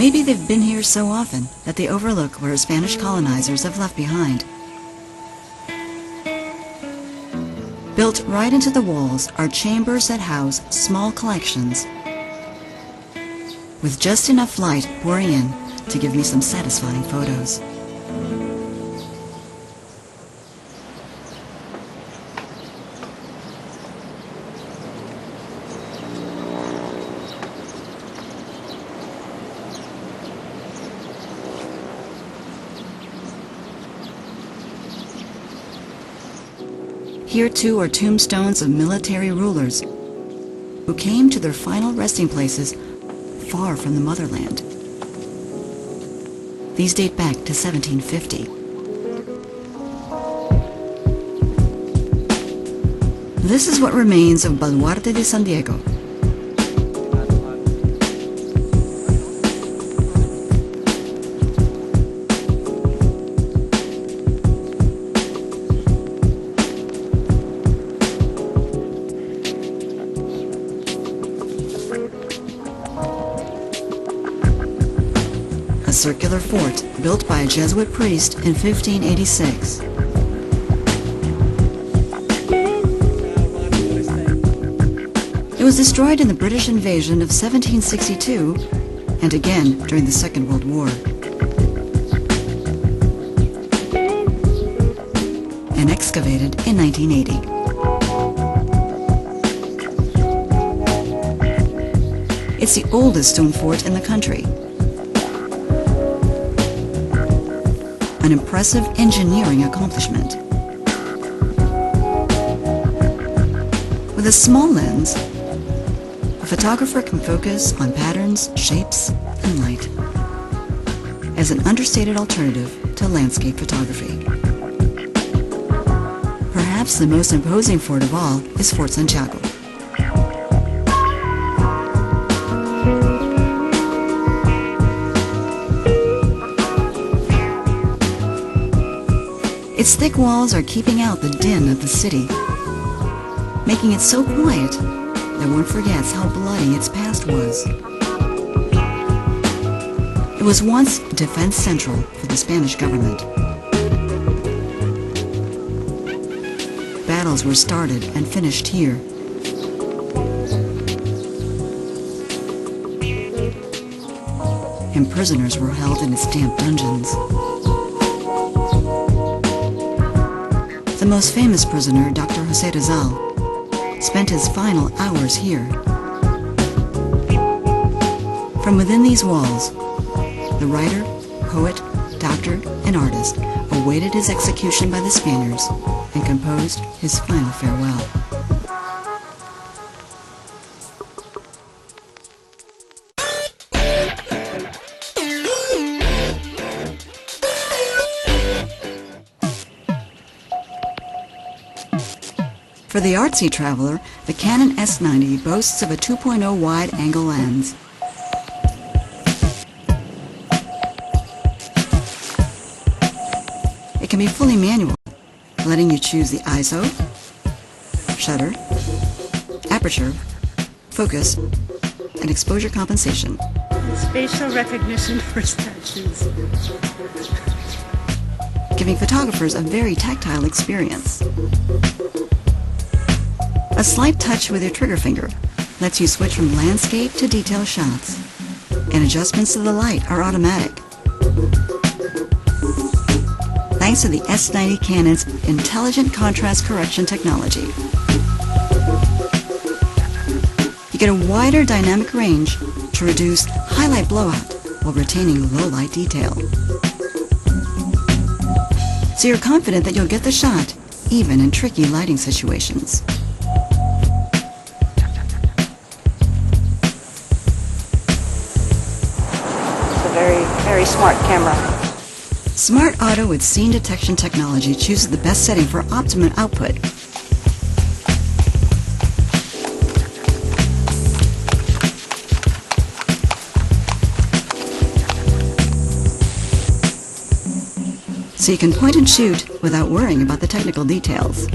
Maybe they've been here so often that they overlook where Spanish colonizers have left behind. Built right into the walls are chambers that house small collections, with just enough light pouring in to give me some satisfying photos. Here too are tombstones of military rulers who came to their final resting places far from the motherland. These date back to 1750. This is what remains of Baluarte de San Diego. A circular fort built by a Jesuit priest in 1586. It was destroyed in the British invasion of 1762 and again during the Second World War. And excavated in 1980. It's the oldest stone fort in the country. An impressive engineering accomplishment. With a small lens, a photographer can focus on patterns, shapes, and light as an understated alternative to landscape photography. Perhaps the most imposing fort of all is Fort Santiago. Its thick walls are keeping out the din of the city, making it so quiet that one forgets how bloody its past was. It was once defense central for the Spanish government. Battles were started and finished here. And prisoners were held in its damp dungeons. The most famous prisoner, Dr. José Rizal, spent his final hours here. From within these walls, the writer, poet, doctor, and artist awaited his execution by the Spaniards and composed his final farewell. For the artsy traveler, the Canon S90 boasts of a 2.0 wide-angle lens. It can be fully manual, letting you choose the ISO, shutter, aperture, focus, and exposure compensation. Spatial recognition for statues. Giving photographers a very tactile experience. A slight touch with your trigger finger lets you switch from landscape to detail shots, and adjustments to the light are automatic. Thanks to the S90 Canon's intelligent contrast correction technology, you get a wider dynamic range to reduce highlight blowout while retaining low light detail. So you're confident that you'll get the shot even in tricky lighting situations. Very smart camera. Smart Auto with scene detection technology chooses the best setting for optimum output. So you can point and shoot without worrying about the technical details.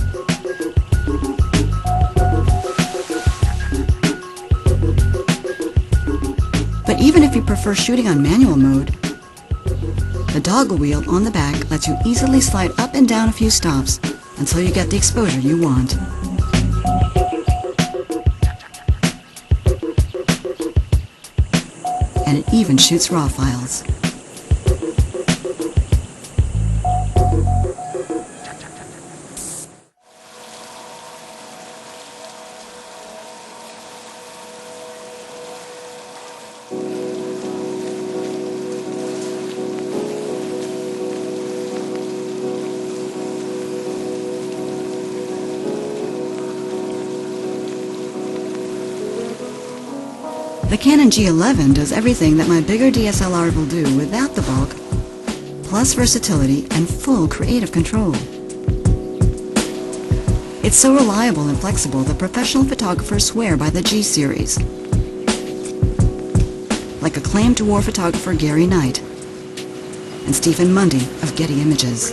But But even if you prefer shooting on manual mode, the toggle wheel on the back lets you easily slide up and down a few stops until you get the exposure you want. And it even shoots RAW files. The Canon G11 does everything that my bigger DSLR will do without the bulk, plus versatility and full creative control. It's so reliable and flexible that professional photographers swear by the G series, like acclaimed war photographer Gary Knight and Stephen Mundy of Getty Images.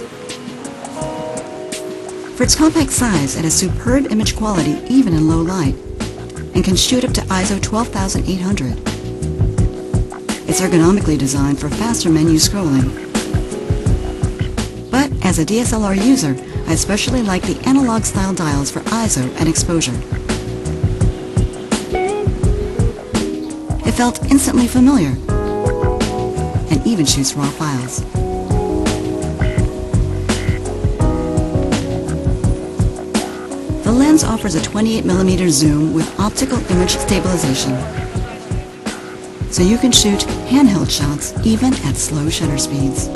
For its compact size, it has superb image quality even in low light, and can shoot up to ISO 12,800. It's ergonomically designed for faster menu scrolling. But as a DSLR user, I especially like the analog style dials for ISO and exposure. It felt instantly familiar, and even shoots RAW files. The lens offers a 28mm zoom with optical image stabilization, so you can shoot handheld shots even at slow shutter speeds.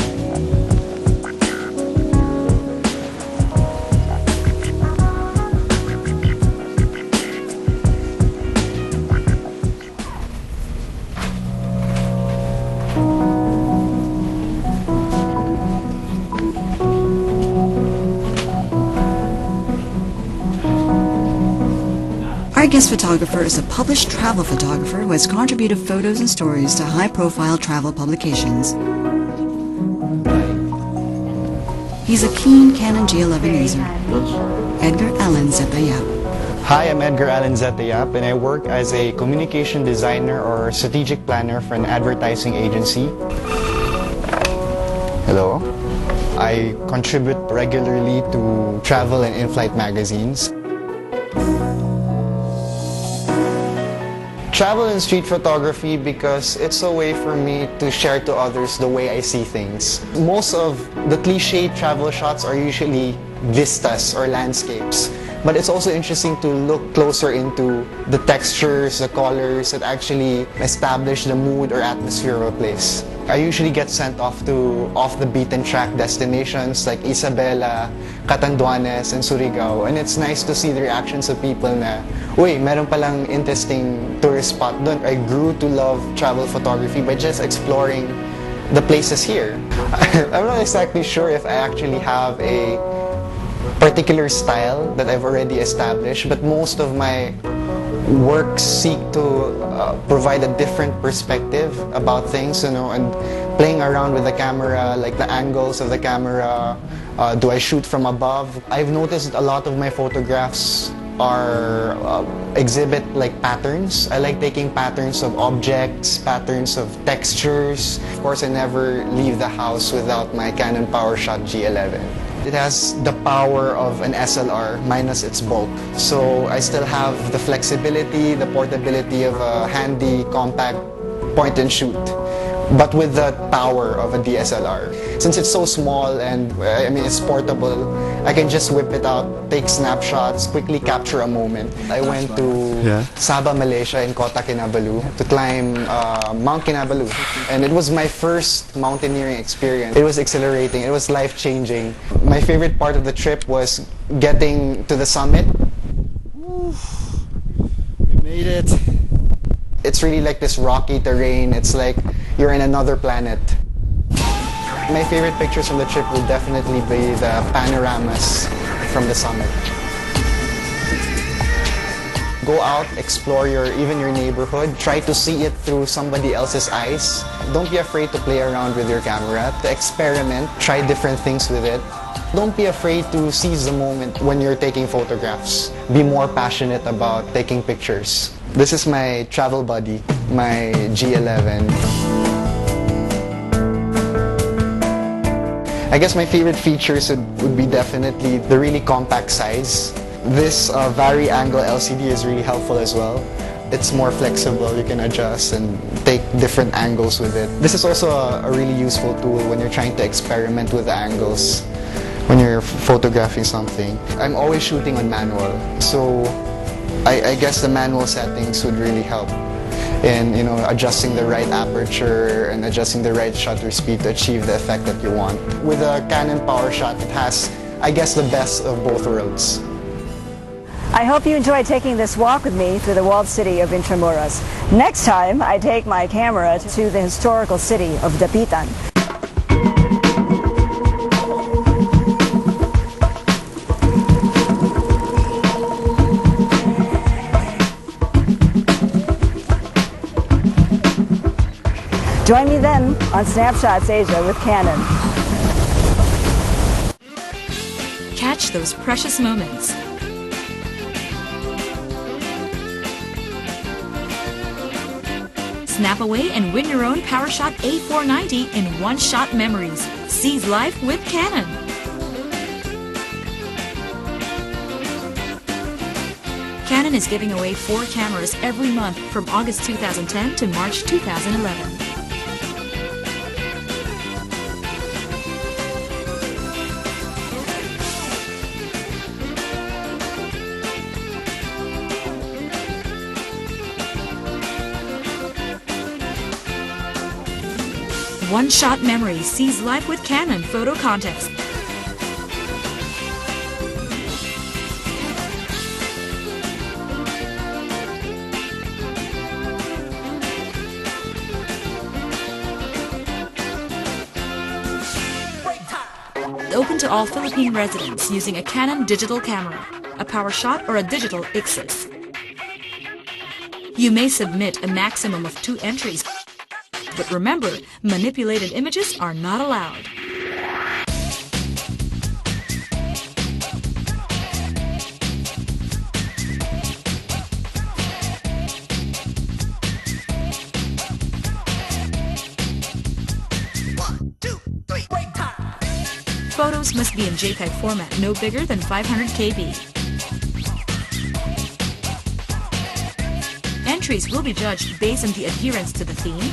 Our guest photographer is a published travel photographer who has contributed photos and stories to high-profile travel publications. He's a keen Canon G11 user. Edgar Allen Zetayap. Hi, I'm Edgar Allen Zetayap, and I work as a communication designer or strategic planner for an advertising agency. Hello. I contribute regularly to travel and in-flight magazines. Travel and street photography because it's a way for me to share to others the way I see things. Most of the cliche travel shots are usually vistas or landscapes, but it's also interesting to look closer into the textures, the colors that actually establish the mood or atmosphere of a place. I usually get sent off to off-the-beaten-track destinations like Isabela, Catanduanes, and Surigao, and it's nice to see the reactions of people na, uy, meron palang interesting tourist spot doon. I grew to love travel photography by just exploring the places here. I'm not exactly sure if I actually have a particular style that I've already established, but most of my works seek to provide a different perspective about things, you know, and playing around with the camera, like the angles of the camera. Do I shoot from above? I've noticed that a lot of my photographs are exhibit like patterns. I like taking patterns of objects, patterns of textures. Of course, I never leave the house without my Canon PowerShot G11. It has the power of an SLR minus its bulk. So I still have the flexibility, the portability of a handy, compact point and shoot, but with the power of a DSLR. Since it's so small and it's portable, I can just whip it out, take snapshots, quickly capture a moment. I went to Sabah, Malaysia in Kota Kinabalu to climb Mount Kinabalu. And it was my first mountaineering experience. It was exhilarating, it was life-changing. My favorite part of the trip was getting to the summit. We made it. It's really like this rocky terrain. It's like you're in another planet. My favorite pictures from the trip will definitely be the panoramas from the summit. Go out, explore even your neighborhood. Try to see it through somebody else's eyes. Don't be afraid to play around with your camera, to experiment, try different things with it. Don't be afraid to seize the moment when you're taking photographs. Be more passionate about taking pictures. This is my travel buddy, my G11. I guess my favorite features would be definitely the really compact size. This vari-angle LCD is really helpful as well. It's more flexible, you can adjust and take different angles with it. This is also a really useful tool when you're trying to experiment with angles, when you're photographing something. I'm always shooting on manual, so I guess the manual settings would really help in adjusting the right aperture and adjusting the right shutter speed to achieve the effect that you want. With a Canon PowerShot, it has, I guess, the best of both worlds. I hope you enjoyed taking this walk with me through the walled city of Intramuros. Next time, I take my camera to the historical city of Dapitan. Join me then on Snapshots Asia with Canon. Catch those precious moments. Snap away and win your own PowerShot A490 in one-shot memories. Seize life with Canon. Canon is giving away 4 cameras every month from August 2010 to March 2011. One-shot memory. Seize life with Canon photo contest. Open to all Philippine residents using a Canon digital camera, a PowerShot, or a digital Ixus. You may submit a maximum of 2 entries. But remember, manipulated images are not allowed. Photos must be in JPEG format, no bigger than 500 KB. Entries will be judged based on the adherence to the theme,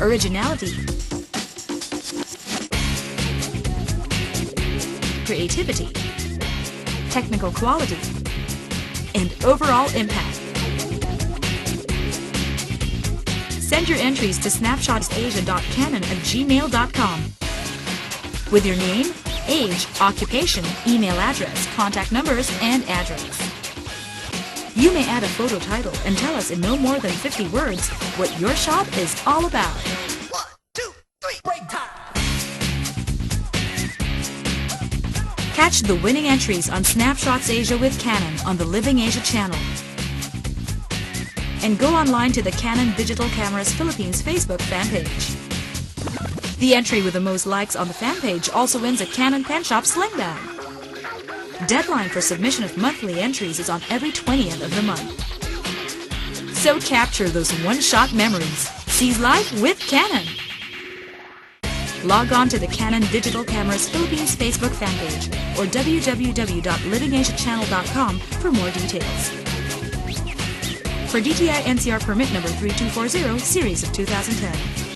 originality, creativity, technical quality, and overall impact. Send your entries to snapshotsasia.canon@gmail.com with your name, age, occupation, email address, contact numbers, and address. You may add a photo title and tell us in no more than 50 words what your shot is all about. 1, 2, 3, break time! Catch the winning entries on Snapshots Asia with Canon on the Living Asia channel. And go online to the Canon Digital Cameras Philippines Facebook fan page. The entry with the most likes on the fan page also wins a Canon Pen Shop sling bag. Deadline for submission of monthly entries is on every 20th of the month. So capture those one-shot memories. Seize life with Canon. Log on to the Canon Digital Cameras Philippines Facebook fan page or www.livingasiachannel.com for more details. For DTI NCR permit number 3240, series of 2010.